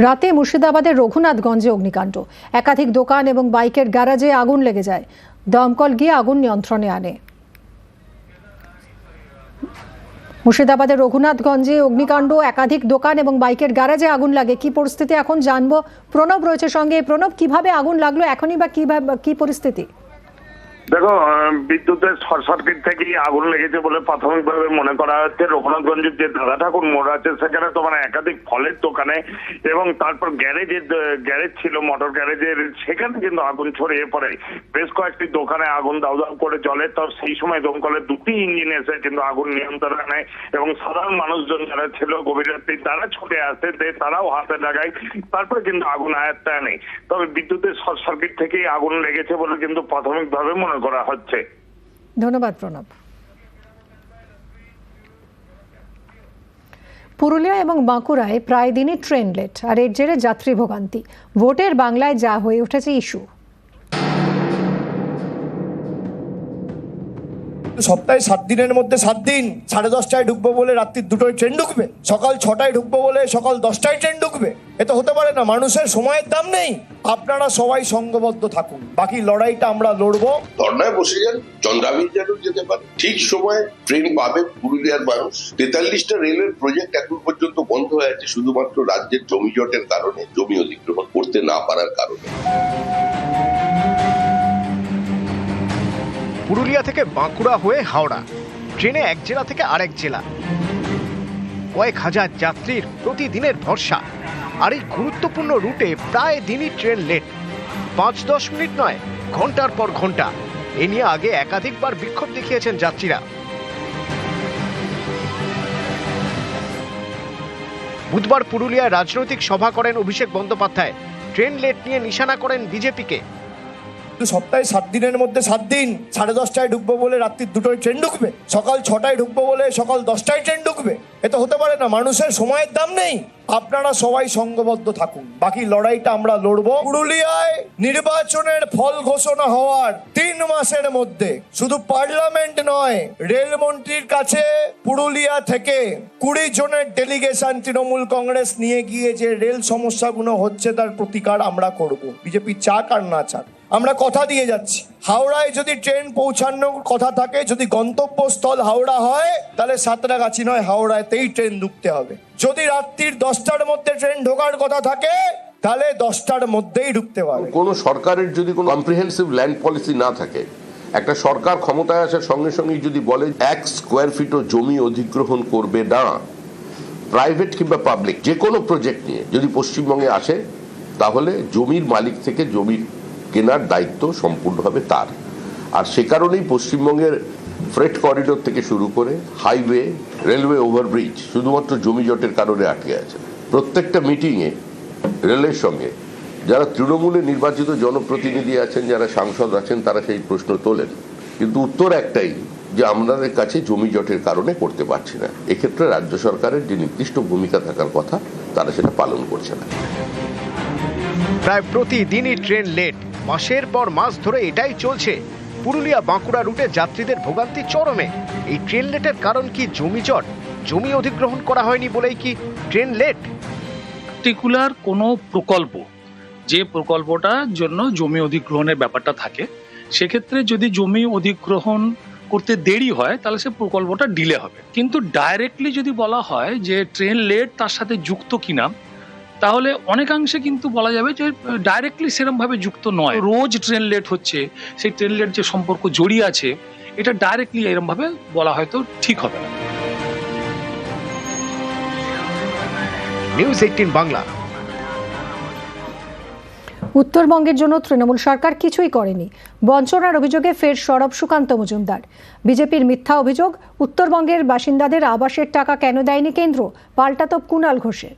রাতে মুর্শিদাবাদের রঘুনাথগঞ্জে অগ্নিকাণ্ড, একাধিক দোকান এবং বাইকের গ্যারেজে আগুন লেগে যায়। দমকল গিয়ে আগুন নিয়ন্ত্রণে আনে। মুর্শিদাবাদের রঘুনাথগঞ্জে অগ্নিকাণ্ড, একাধিক দোকান এবং বাইকের গ্যারেজে আগুন লাগে। কি পরিস্থিতি এখন জানবো। প্রণব রয়েছে সঙ্গে। প্রণব, কিভাবে আগুন লাগলো এখনই বা কি পরিস্থিতি? দেখো, বিদ্যুতের শর্ট সার্কিট থেকেই আগুন লেগেছে বলে প্রাথমিকভাবে মনে করা হচ্ছে। রঘুনাথগঞ্জের যে দাদা ঠাকুর মোড় আছে সেখানে তোমার একাধিক ফলের দোকানে এবং তারপর গ্যারেজ ছিল, মোটর গ্যারেজের, সেখানে কিন্তু আগুন ছড়িয়ে পড়ে। বেশ কয়েকটি দোকানে আগুন দাউ দাউ করে জ্বলে। তো সেই সময় দমকলের দুটি ইঞ্জিন এসে কিন্তু আগুন নিয়ন্ত্রণে নেয় এবং সাধারণ মানুষজন যারা ছিল গভীর রাত্রি তারা ছুটে আসে, তারাও হাতে লাগায়, তারপরে কিন্তু আগুন আয়ত্তে আনে। তবে বিদ্যুতের শর্ট সার্কিট থেকেই আগুন লেগেছে বলে কিন্তু প্রাথমিকভাবে মনে করা হচ্ছে। ধন্যবাদ প্রণব। পুরুলিয়া এবং বাঁকুড়ায় প্রায় দিনই ট্রেন লেট, আর এর জেরে যাত্রী ভোগান্তি। ভোটের বাংলায় যা হয়ে উঠেছে ইস্যু। সপ্তাহে 7 দিনের মধ্যে 7 দিন 10:30টায় ঢুকবো বলে রাত্রি 2টোয় ট্রেন ঢুকবে, সকাল 6টায় ঢুকবো বলে সকাল 10টায় ট্রেন ঢুকবে। এ তো হতে পারে না। মানুষের সময়ের দাম নেই। আপনারা সবাই সংঘবদ্ধ থাকুন, বাকি লড়াইটা আমরা লড়বো। ধর্নায় বসে যান, চন্দ্রাবির যেন যেতে পারে, ঠিক সময়ে ট্রেন পাবে পুরুলিয়ার মানুষ। 43টা রেলের প্রজেক্ট এখন পর্যন্ত বন্ধ হয়ে আছে শুধুমাত্র রাজ্যের জমি জটের কারণে, জমি অধিগ্রহণ করতে না পারার কারণে। পুরুলিয়া থেকে বাঁকুড়া হয়ে হাওড়া ট্রেনে এক জেলা থেকে আরেক জেলা, কয়েক হাজার যাত্রীর প্রতিদিনের ভরসা। আর এই গুরুত্বপূর্ণ রুটে প্রায় দিনই ট্রেন লেট, 5-10 মিনিট নয়, ঘন্টার পর ঘন্টা। এ নিয়ে আগে একাধিকবার বিক্ষোভ দেখিয়েছেন যাত্রীরা। বুধবার পুরুলিয়ায় রাজনৈতিক সভা করেন অভিষেক বন্দ্যোপাধ্যায়। ট্রেন লেট নিয়ে নিশানা করেন বিজেপিকে। সপ্তাহে 7 দিনের মধ্যে 7 দিন 10:30টায় ঢুকবো বলে রাত্রি 2টোয় ট্রেন ঢুকবে, সকাল 6টায় ঢুকবো বলে সকাল 10টায় ট্রেন ঢুকবে। এ তো হতে পারে না। মানুষের সময়ের দাম নেই। আপনারা সবাই সংঘবদ্ধ থাকুন, বাকি লড়াইটা আমরা লড়বো। পুরুলিয়ায় নির্বাচনের ফল ঘোষণা হওয়ার 3 মাসের মধ্যে শুধু পার্লামেন্ট নয়, রেলমন্ত্রীর কাছে পুরুলিয়া থেকে 20 জনের ডেলিগেশন তৃণমূল কংগ্রেস নিয়ে গিয়ে যে রেল সমস্যাগুলো হচ্ছে তার প্রতিকার আমরা করব। বিজেপি চাক আর না চাক, আমরা কথা দিয়ে যাচ্ছি। হাওড়ায় যদি ট্রেন পৌঁছানোর কথা থাকে, যদি গন্তব্যস্থল হাওড়া হয়, তাহলে সাঁতরাগাছি নয়, হাওড়াতেই ট্রেন ঢুকতে হবে। যদি রাত্রির 10টার মধ্যে ট্রেন ঢোকার কথা থাকে, তাহলে 10টার মধ্যেই ঢুকতে পারবে। কোনো সরকারের যদি কোনো কম্প্রিহেন্সিভ ল্যান্ড পলিসি না থাকে, একটা সরকার ক্ষমতায় আসার সঙ্গে সঙ্গে যদি বলে 1 স্কোয়ার ফিটও জমি অধিগ্রহণ করবে না, প্রাইভেট কিংবা পাবলিক যে কোনো প্রজেক্ট নিয়ে যদি পশ্চিমবঙ্গে আসে, তাহলে জমির মালিক থেকে জমির কেনার দায়িত্ব সম্পূর্ণভাবে তার। আর সে কারণেই পশ্চিমবঙ্গের ফ্রেট করিডোর থেকে শুরু করে হাইওয়ে, রেলওয়ে ওভারব্রিজ শুধুমাত্র জমি জটের কারণে আটকে আছে। প্রত্যেকটা মিটিংয়ে রেলের সঙ্গে যারা তৃণমূলে নির্বাচিত জনপ্রতিনিধি আছেন, যারা সাংসদ আছেন, তারা সেই প্রশ্ন তোলেন, কিন্তু উত্তর একটাই, যে আমাদের কাছে জমি জটের কারণে করতে পারছি না। এক্ষেত্রে রাজ্য সরকারের যে নির্দিষ্ট ভূমিকা থাকার কথা, তারা সেটা পালন করছে না। প্রায় প্রতিদিনই ট্রেন লেট, মাসের পর মাস ধরে এটাই চলছে। পুরুলিয়া বাঁকুড়া রুটে যাত্রীদের ভোগান্তি চরমে। এই ট্রেন লেটের কারণ কি জমি জট? জমি অধিগ্রহণ করা হয়নি বলেই কি ট্রেন লেট? পার্টিকুলার কোনো প্রকল্প, যে প্রকল্পটার জন্য জমি অধিগ্রহণের ব্যাপারটা থাকে, সেক্ষেত্রে যদি জমি অধিগ্রহণ করতে দেরি হয় তাহলে সে প্রকল্পটা ডিলে হবে। কিন্তু ডাইরেক্টলি যদি বলা হয় যে ট্রেন লেট তার সাথে যুক্ত কিনা, তাহলে অনেকাংশে কিন্তু বলা যাবে যে ডাইরেক্টলি সেরকমভাবে যুক্ত নয়। রোজ ট্রেন লেট হচ্ছে, সেই ট্রেন লেট যে সম্পর্ক জড়িয়ে আছে, এটা ডাইরেক্টলি এরকমভাবে বলা হয়তো ঠিক হবে না। নিউজ 18 বাংলা। উত্তরবঙ্গের জন্য তৃণমূল সরকার কিছুই করেনি, বঞ্চনার অভিযোগে ফের সরব সুকান্ত মজুমদার। বিজেপির মিথ্যা অভিযোগ, উত্তরবঙ্গের বাসিন্দাদের আবাসের টাকা কেন দেয়নি কেন্দ্র, পাল্টা তোপ কুণাল ঘোষের।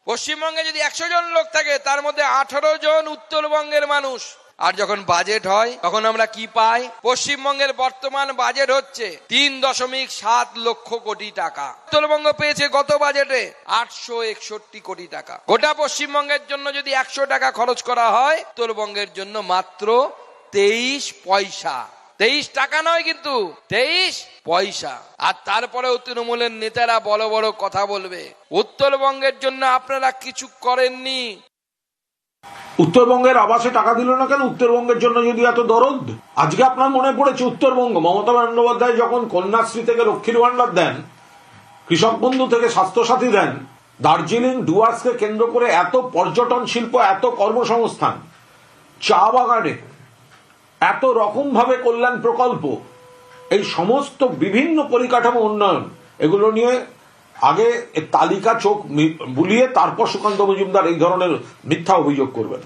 পশ্চিমবঙ্গে যদি 100 জন লোক থাকে, তার মধ্যে 18 জন উত্তরবঙ্গের মানুষ। আর যখন বাজেট হয় তখন আমরা কি পাই? পশ্চিমবঙ্গের বর্তমান বাজেট হচ্ছে 3.7 লক্ষ কোটি টাকা। উত্তরবঙ্গ পেয়েছে গত বাজেটে 861 কোটি টাকা। গোটা পশ্চিমবঙ্গের জন্য যদি 100 টাকা খরচ করা হয়, উত্তরবঙ্গের জন্য মাত্র 23 পয়সা। 23 টাকা নয় কিন্তু 23 পয়সা। আর তারপরেও তৃণমূলের নেতারা বড় বড় কথা বলবে। উত্তরবঙ্গের জন্য আপনারা কিছু করেননি। উত্তরবঙ্গের আবাসে টাকা দিল না কেন? উত্তরবঙ্গের জন্য যদি এত দরদ, আজকে আপনার মনে পড়েছে উত্তরবঙ্গ, মমতা বন্দ্যোপাধ্যায় যখন কন্যাশ্রী থেকে লক্ষ্মীর ভান্ডার দেন, কৃষক বন্ধু থেকে স্বাস্থ্যসাথী দেন, দার্জিলিং ডুয়ার্সকে কেন্দ্র করে এত পর্যটন শিল্প, এত কর্মসংস্থান, চা বাগানে এত রকম ভাবে কল্যাণ প্রকল্প, এই সমস্ত বিভিন্ন পরিকাঠামো উন্নয়ন, এগুলো নিয়ে আগে তালিকা চোখ বুলিয়ে তারপর সুকান্ত মজুমদার এই ধরনের মিথ্যা অভিযোগ করবেন।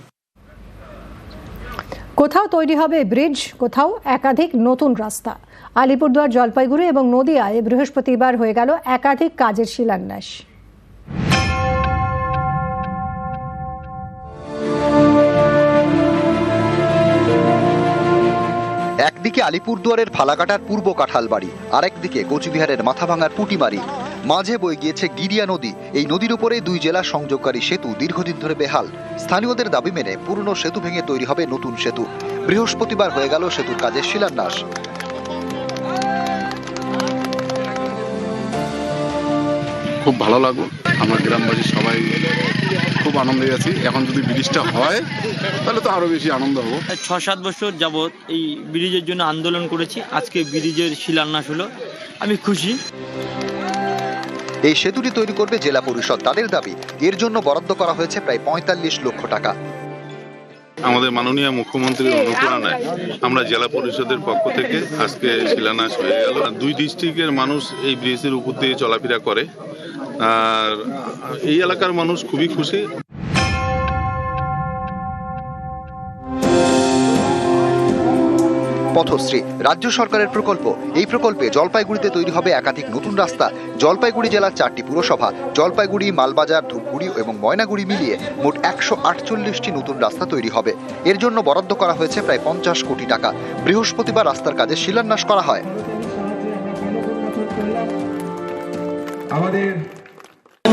কোথাও তৈরি হবে ব্রিজ, কোথাও একাধিক নতুন রাস্তা। আলিপুরদুয়ার, জলপাইগুড়ি এবং নদিয়ায় বৃহস্পতিবার হয়ে গেল একাধিক কাজের শিলান্যাস। একদিকে আলিপুরদুয়ারের ফালাকাটার পূর্ব কাঁঠালবাড়ি, আরেকদিকে কোচবিহারের মাথাভাঙার পুটিমারি, মাঝে বয়ে গিয়েছে গিরিয়া নদী। এই নদীর উপরে দুই জেলা সংযোগকারী সেতু দীর্ঘদিন ধরে বেহাল। স্থানীয়দের দাবি মেনে পুরনো সেতু ভেঙে তৈরি হবে নতুন সেতু। বৃহস্পতিবার হয়ে গেল সেতুর কাজের শিলান্যাস। খুব ভালো লাগলো, আমার গ্রামবাসী সবাই খুব আনন্দে আছি। এখন যদি ব্রিজটা হয় তাহলে তো আরো বেশি আনন্দ হবো। 6-7 বছর যাবৎ এই ব্রিজের জন্য আন্দোলন করেছি, আজকে ব্রিজের শিলান্যাস হলো, আমি খুশি। এই সেতুটি তৈরি করবে জেলা পরিষদ। তাদের দাবি, এর জন্য বরাদ্দ করা হয়েছে প্রায় 45 লক্ষ টাকা। আমাদের মাননীয় মুখ্যমন্ত্রীর অনুপ্রেরণায় আমরা জেলা পরিষদের পক্ষ থেকে আজকে শিলান্যাস হয়ে গেল। 2 ডিস্ট্রিক্টের মানুষ এই ব্রিজের উপর দিয়ে চলাফেরা করে, আর এই এলাকার মানুষ খুবই খুশি। পথশ্রী রাজ্য সরকারের প্রকল্প। এই প্রকল্পে জলপাইগুড়িতে তৈরি হবে একাধিক নতুন রাস্তা। জলপাইগুড়ি জেলার 4টি পুরসভা, জলপাইগুড়ি, মালবাজার, ধূপগুড়ি এবং ময়নাগুড়ি মিলিয়ে মোট 148টি নতুন রাস্তা তৈরি হবে। এর জন্য বরাদ্দ করা হয়েছে প্রায় 50 কোটি টাকা। বৃহস্পতিবার রাস্তার কাজে শিলান্যাস করা হয়।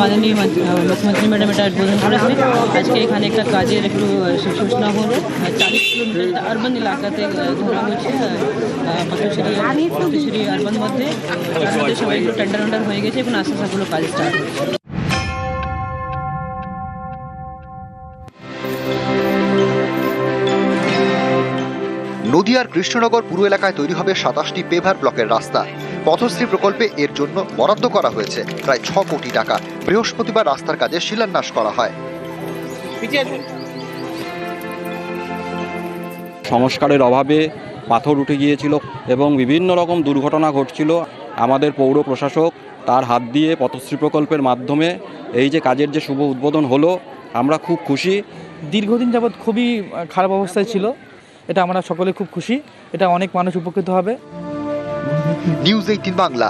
মাননীয় মুখ্যমন্ত্রী ম্যাডাম এটা উদ্বোধন করেছে। আজকে এখানে একটা কাজের একটু সূচনা হলো। 40 কিলোমিটার আরবান এলাকাতে ধরা হচ্ছে, পথশ্রী আরবান মধ্যে সবাই একটু টেন্ডার হয়ে গেছে, এখন আস্তে আস্তে কাজ স্টার্ট হচ্ছে। নদিয়ার কৃষ্ণনগর পুর এলাকায় তৈরি হবে 27টি পেভার ব্লকের রাস্তা। পথশ্রী প্রকল্পে এর জন্য বরাদ্দ করা হয়েছে প্রায় 6 কোটি টাকা। বৃহস্পতিবার রাস্তার কাজে শিলান্যাস করা হয়। সংস্কারের অভাবে পাথর উঠে গিয়েছিল এবং বিভিন্ন রকম দুর্ঘটনা ঘটছিল। আমাদের পৌর প্রশাসক তার হাত দিয়ে পথশ্রী প্রকল্পের মাধ্যমে এই যে কাজের যে শুভ উদ্বোধন হলো, আমরা খুব খুশি। দীর্ঘদিন যাবৎ খুবই খারাপ অবস্থায় ছিল, এটা আমরা সকলে খুব খুশি, এটা অনেক মানুষ উপকৃত হবে। নিউজ 18 বাংলা।